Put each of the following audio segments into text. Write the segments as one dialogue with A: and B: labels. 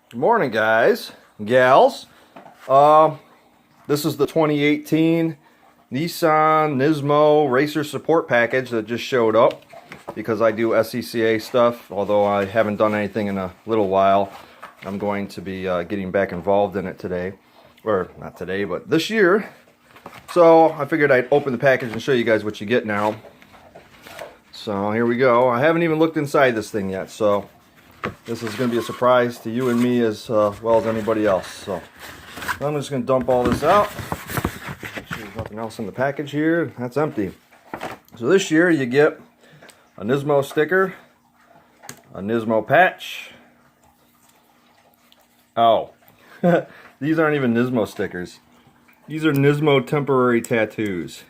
A: Good morning, guys, gals. This is the 2018 Nissan Nismo Racer Support Package that just showed up because I do SCCA stuff. Although I haven't done anything in a little while, I'm going to be getting back involved in it today. Or not today, but this year. So I figured I'd open the package and show you guys what you get now. So here we go. I haven't even looked inside this thing yet, so this is going to be a surprise to you and me as well as anybody else. So I'm just going to dump all this out. Make sure there's nothing else in the package here. That's empty. So this year you get a Nismo sticker, a Nismo patch. Oh, these aren't even Nismo stickers. These are Nismo temporary tattoos.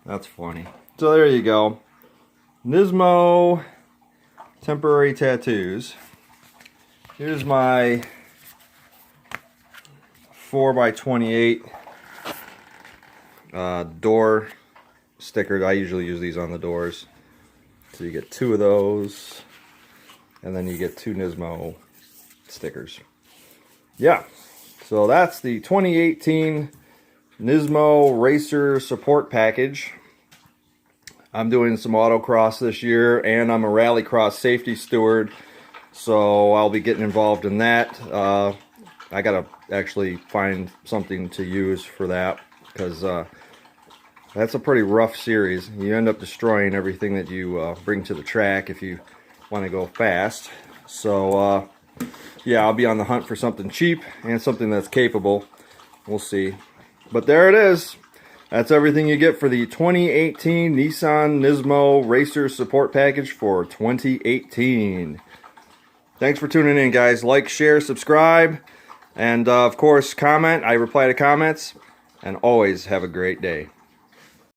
A: That's funny. So there you go. Nismo temporary tattoos. Here's my 4x28 door sticker. I usually use these on the doors. So you get two of those, and then you get two Nismo stickers. Yeah, so that's the 2018 Nismo Racer Support Package. I'm doing some autocross this year, and I'm a rallycross safety steward, so I'll be getting involved in that. I gotta actually find something to use for that, because that's a pretty rough series. You end up destroying everything that you bring to the track if you want to go fast. So yeah, I'll be on the hunt for something cheap and something that's capable. We'll see. But there it is. That's everything you get for the 2018 Nissan Nismo Racer Support Package for 2018. Thanks for tuning in, guys. Like, share, subscribe, and of course, comment. I reply to comments. And always have a great day.